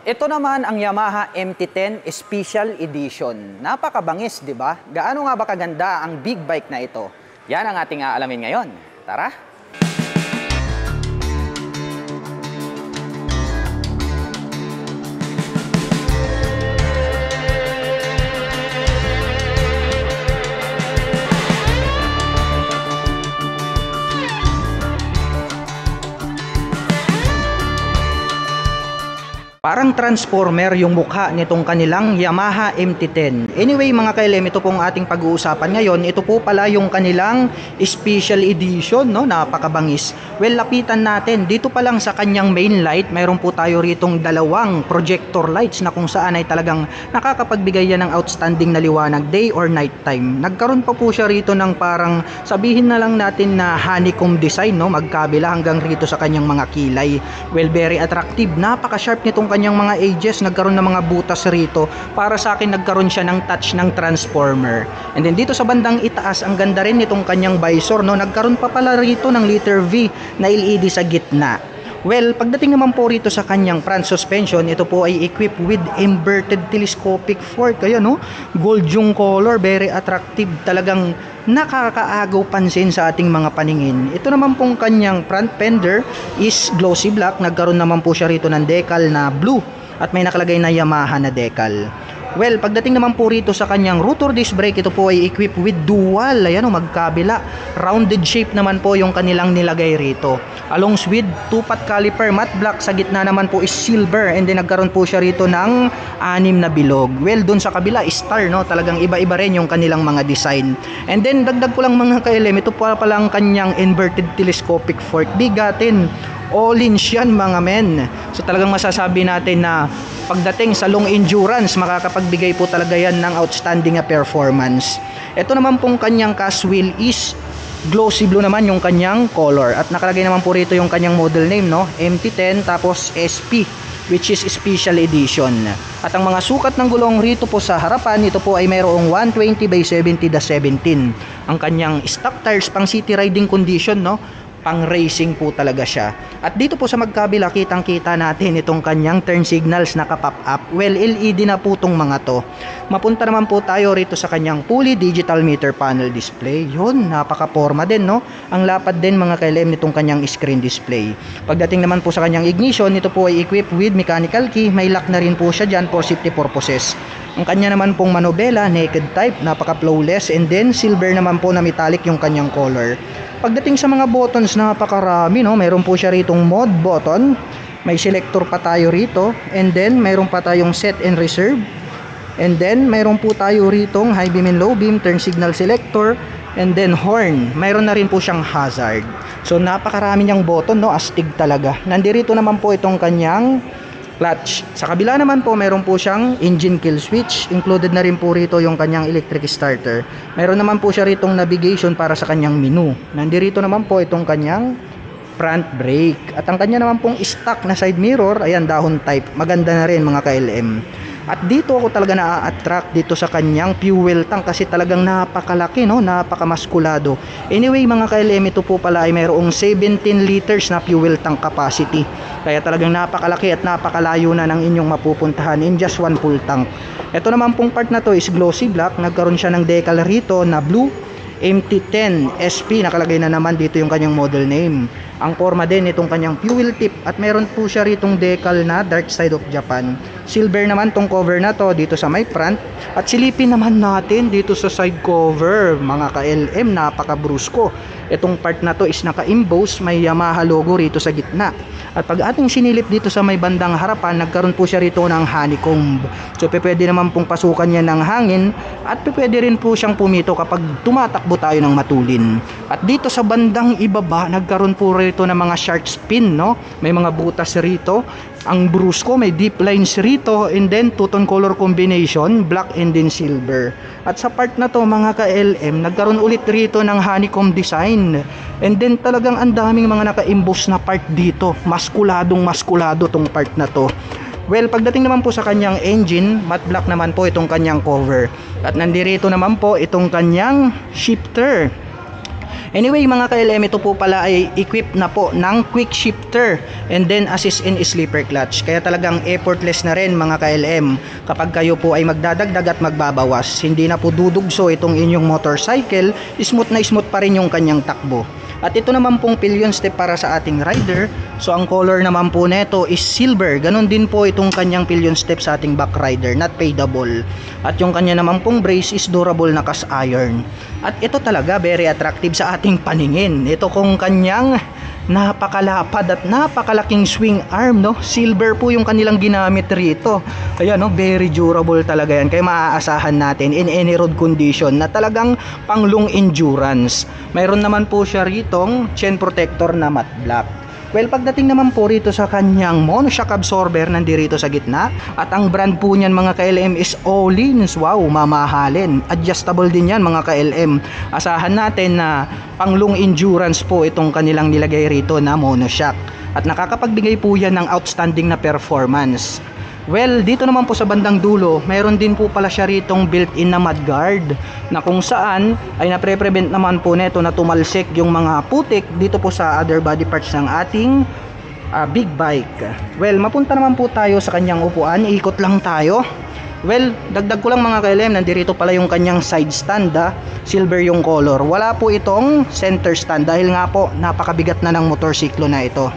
Ito naman ang Yamaha MT-10 Special Edition. Napakabangis, di ba? Gaano nga ba kaganda ang big bike na ito? Yan ang ating aalamin ngayon. Tara! Parang transformer yung mukha nitong kanilang Yamaha MT-10. Anyway mga ka-LM, ito pong ating pag-uusapan ngayon. Ito po pala yung kanilang Special Edition, no? Napakabangis. Well, lapitan natin. Dito pa lang sa kanyang main light, mayroon po tayo ritong dalawang projector lights na kung saan ay talagang nakakapagbigay yan ng outstanding na liwanag day or night time. Nagkaroon pa po siya rito ng parang sabihin na lang natin na honeycomb design, no? Magkabila hanggang rito sa kanyang mga kilay. Well, very attractive. Napaka-sharp nitong kanyang mga edges, nagkaroon ng mga butas rito. Para sa akin nagkaroon siya ng touch ng transformer. And then dito sa bandang itaas, ang ganda rin nitong kanyang visor, no? Nagkaroon pa pala rito ng letter V na LED sa gitna. Well, pagdating naman po rito sa kanyang front suspension, ito po ay equipped with inverted telescopic fork. Kaya no, gold yung color, very attractive, talagang nakakaagaw pansin sa ating mga paningin. Ito naman pong kanyang front fender is glossy black. Nagkaroon naman po siya rito ng decal na blue at may nakalagay na Yamaha na decal. Well, pagdating naman po rito sa kanyang rotor disc brake, ito po ay equipped with dual, ayan o, magkabila. Rounded shape naman po yung kanilang nilagay rito. Along with 2-pot caliper, matte black, sa gitna naman po is silver, and then nagkaroon po siya rito ng 6 na bilog. Well, dun sa kabila, star, no? Talagang iba-iba rin yung kanilang mga design. And then, dagdag ko lang mga ka-LM, ito pa pala ang kanyang inverted telescopic fork. Bigatin. All-in yan mga men. So talagang masasabi natin na pagdating sa long endurance, makakapagbigay po talaga yan ng outstanding performance. Ito naman pong kanyang cast wheel is glossy blue naman yung kanyang color. At nakalagay naman po rito yung kanyang model name, no? MT-10 tapos SP, which is Special Edition. At ang mga sukat ng gulong rito po sa harapan, ito po ay mayroong 120/70/17. Ang kanyang stock tires pang city riding condition, no? Pang racing po talaga siya. At dito po sa magkabila, kitang-kita natin itong kanyang turn signals na ka-pop up. Well, LED na po tong mga to. Mapunta naman po tayo rito sa kanyang fully digital meter panel display. Yun, napaka-forma din, no? Ang lapad din mga ka-LM nitong kanyang screen display. Pagdating naman po sa kanyang ignition, ito po ay equipped with mechanical key. May lock na rin po siya dyan for safety purposes. Ang kanya naman pong manobela, naked type, napaka-flawless, and then silver naman po na metallic yung kanyang color. Pagdating sa mga buttons, napakarami, no? Mayroon po siya ritong mode button, may selector pa tayo rito, and then mayroon pa tayong set and reserve, and then mayroon po tayo ritong high beam and low beam, turn signal selector, and then horn. Mayroon na rin po siyang hazard. So napakarami niyang button, no? Astig talaga. Nandirito naman po itong kanyang clutch. Sa kabila naman po, mayroon po siyang engine kill switch. Included na rin po rito yung kanyang electric starter. Mayroon naman po siya ritong navigation para sa kanyang menu. Nandirito naman po itong kanyang front brake. At ang kanya naman pong stock na side mirror, ayan, dahon type. Maganda na rin mga ka-LM. At dito ako talaga na-attract dito sa kanyang fuel tank kasi talagang napakalaki, no? Napakamaskulado. Anyway mga ka-LM, ito po pala ay mayroong 17 liters na fuel tank capacity. Kaya talagang napakalaki at napakalayo na ng inyong mapupuntahan in just one full tank. Ito naman pong part na to is glossy black. Nagkaroon siya ng decal rito na blue. MT-10 SP, nakalagay na naman dito yung kanyang model name. Ang forma din itong kanyang fuel tip, at meron po siya ritong decal na Dark Side of Japan. Silver naman tong cover na to dito sa may front, at silipin naman natin dito sa side cover mga ka-LM, napaka-brusko. Itong part na to is naka-emboss, may Yamaha logo rito sa gitna. At pag ating sinilip dito sa may bandang harapan, nagkaroon po siya rito ng honeycomb. So pwede naman pong pasukan niya ng hangin, at pwede rin po siyang pumito kapag tumatakbo tayo ng matulin. At dito sa bandang ibaba, nagkaroon po rito ng mga shark spin, no? May mga butas rito. Ang brusko, may deep lines rito, and then two-tone color combination, black and then silver. At sa part na to mga ka-LM, nagkaroon ulit rito ng honeycomb design. And then talagang ang daming mga naka-emboss na part dito. Maskulado tong part na to. Well, pagdating naman po sa kanyang engine, matte black naman po itong kanyang cover. At nandirito naman po itong kanyang shifter. Anyway mga ka-LM, ito po pala ay equipped na po ng quick shifter and then assist in sleeper clutch. Kaya talagang effortless na rin mga ka-LM kapag kayo po ay magdadagdag at magbabawas. Hindi na po dudugso itong inyong motorcycle, smooth na smooth pa rin yung kanyang takbo. At ito naman pong pillion step para sa ating rider. So ang color naman po neto is silver. Ganon din po itong kanyang pillion step sa ating back rider, not fadable. At yung kanya naman pong brace is durable na cast iron. At ito talaga very attractive sa ating paningin. Ito kung kanyang napakalapad at napakalaking swing arm, no? Silver po yung kanilang ginamit rito. Ayan, no? Very durable talaga yan. Kaya maaasahan natin in any road condition na talagang pang long endurance. Mayroon naman po siya ritong chain protector na matte black. Well, pagdating naman po rito sa kanyang monoshock absorber, nandirito sa gitna. At ang brand po niyan mga ka-LM is Öhlins. Wow, mamahalin. Adjustable din yan mga ka-LM. Asahan natin na pang long endurance po itong kanilang nilagay rito na monoshock. At nakakapagbigay po yan ng outstanding na performance. Well, dito naman po sa bandang dulo, mayroon din po pala siya ritong built-in na mudguard na kung saan ay napre-prevent naman po neto na tumalsik yung mga putik dito po sa other body parts ng ating big bike. Well, mapunta naman po tayo sa kanyang upuan, ikot lang tayo. Well, dagdag ko lang mga ka-LM, nandirito pala yung kanyang side stand, silver yung color. Wala po itong center stand dahil nga po napakabigat na ng motorsiklo na ito.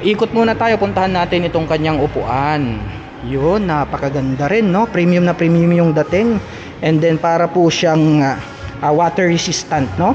Ikot muna tayo, puntahan natin itong kanyang upuan. Yun, napakaganda rin, no? Premium na premium yung dating. And then para po siyang water resistant, no?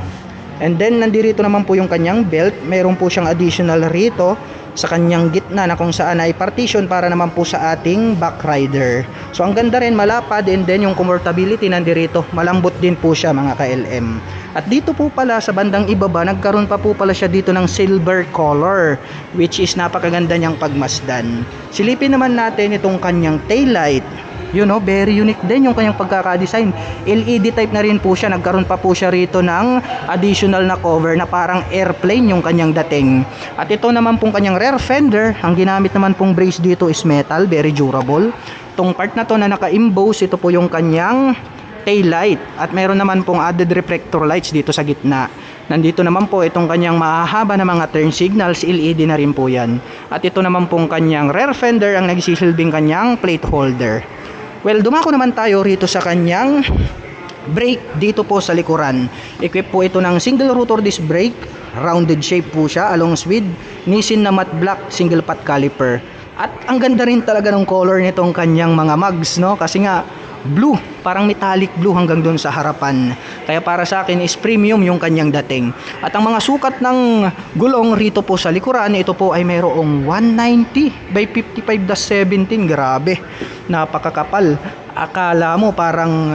And then nandirito naman po yung kanyang belt. Mayroon po siyang additional rito sa kanyang gitna na kung saan ay partition para naman po sa ating back rider. So ang ganda rin, malapad, and then yung comfortability nandirito, malambot din po siya mga ka-LM. At dito po pala sa bandang ibaba, nagkaroon pa po pala siya dito ng silver color, which is napakaganda niyang pagmasdan. Silipin naman natin itong kanyang taillight. You know, very unique din yung kanyang pagkakadesign. LED type na rin po siya. Nagkaroon pa po siya rito ng additional na cover na parang airplane yung kanyang dating. At ito naman pong kanyang rear fender, ang ginamit naman pong brace dito is metal, very durable. Itong part na to na naka-emboss, ito po yung kanyang tail light. At meron naman pong added reflector lights dito sa gitna. Nandito naman po itong kanyang mahahaba na mga turn signals, LED na rin po yan. At ito naman pong kanyang rear fender ang nagsisilbing kanyang plate holder. Well, dumako naman tayo rito sa kanyang brake dito po sa likuran. Equip po ito ng single rotor disc brake, rounded shape po siya along with Nissin na matte black single pot caliper. At ang ganda rin talaga ng color nitong kanyang mga mugs, no? Kasi nga blue, parang metallic blue hanggang doon sa harapan. Kaya para sa akin is premium yung kanyang dating. At ang mga sukat ng gulong rito po sa likuran, ito po ay mayroong 190 by 55-17. Grabe, napakakapal. Akala mo parang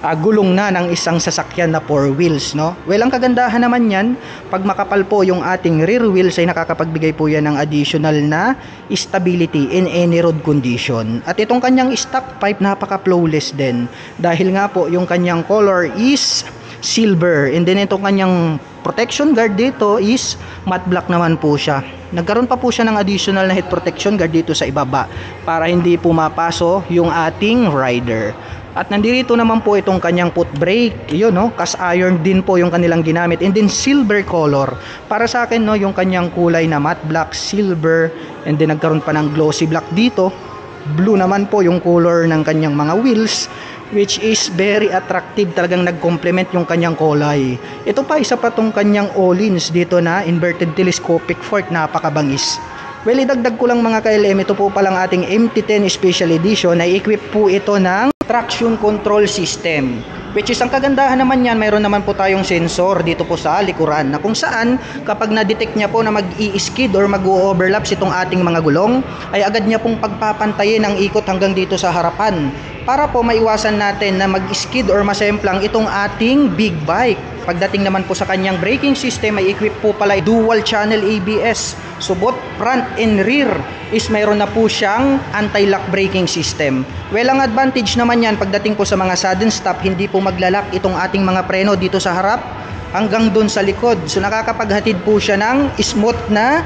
gulong na ng isang sasakyan na 4 wheels, no? Well, ang kagandahan naman yan, pag makapal po yung ating rear wheels ay nakakapagbigay po yan ng additional na stability in any road condition. At itong kanyang stock pipe, napaka-flawless din dahil nga po yung kanyang color is silver, and then itong kanyang protection guard dito is matte black naman po siya. Nagkaroon pa po siya ng additional na head protection guard dito sa ibaba para hindi po mapaso yung ating rider. At nandito naman po itong kanyang foot brake, yun, no, cast iron din po yung kanilang ginamit, and then silver color. Para sa akin, no, yung kanyang kulay na matte black, silver, and then nagkaroon pa ng glossy black dito. Blue naman po yung color ng kanyang mga wheels, which is very attractive, talagang nag-complement yung kanyang kulay. Ito pa, isa pa tong kanyang Öhlins dito na inverted telescopic fork, napakabangis. Well, idagdag ko lang mga ka-LM, ito po palang ating MT10 Special Edition, na equip po ito ng traction control system, which is ang kagandahan naman yan, mayroon naman po tayong sensor dito po sa likuran na kung saan kapag na-detect niya po na mag-i-skid or mag-o-overlaps itong ating mga gulong, ay agad niya pong pagpapantayin ang ikot hanggang dito sa harapan para po maiwasan natin na mag-skid or masemplang itong ating big bike. Pagdating naman po sa kanyang braking system, ay equip po pala dual channel ABS. So both front and rear is mayroon na po siyang anti-lock braking system. Well, ang advantage naman yan pagdating po sa mga sudden stop, hindi po maglalak itong ating mga preno dito sa harap hanggang doon sa likod. So nakakapaghatid po siya ng smooth na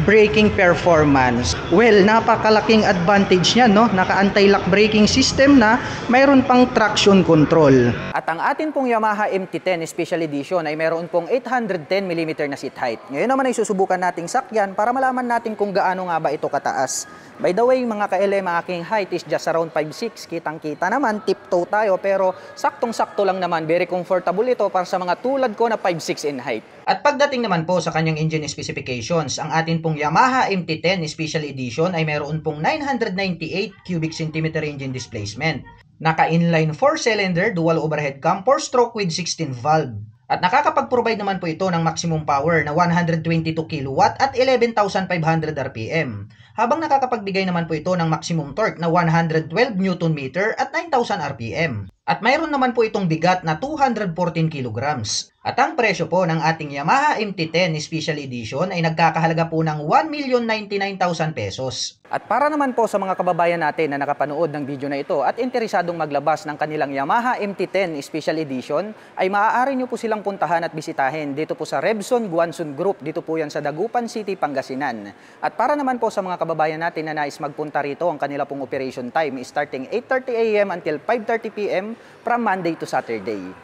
braking performance. Well, napakalaking advantage niyan, no? Naka anti-lock braking system na, mayroon pang traction control. At ang atin pong Yamaha MT-10 Special Edition ay meron pong 810mm na seat height. Ngayon naman ay susubukan nating sakyan para malaman natin kung gaano nga ba ito kataas. By the way, mga ka-LM, aking height is just around 5'6". Kitang-kita naman, tiptoe tayo, pero saktong-sakto lang naman. Very comfortable ito para sa mga tulad ko na 5'6" in height. At pagdating naman po sa kanyang engine specifications, ang atin pong Yamaha MT-10 Special Edition ay meron pong 998 cubic centimeter engine displacement. Naka-inline 4-cylinder dual overhead cam 4-stroke with 16 valve. At nakakapag-provide naman po ito ng maximum power na 122 kW at 11,500 RPM. Habang nakakapagbigay naman po ito ng maximum torque na 112 Nm at 9,000 RPM. At mayroon naman po itong bigat na 214 kg. At ang presyo po ng ating Yamaha MT-10 Special Edition ay nagkakahalaga po ng 1,099,000 pesos. At para naman po sa mga kababayan natin na nakapanood ng video na ito at interesadong maglabas ng kanilang Yamaha MT-10 Special Edition, ay maaari nyo po silang puntahan at bisitahin dito po sa Rebson Guanzon Group. Dito po yan sa Dagupan City, Pangasinan. At para naman po sa mga kababayan natin na nais magpunta rito, ang kanila pong operation time is starting 8:30 AM until 5:30 PM from Monday to Saturday.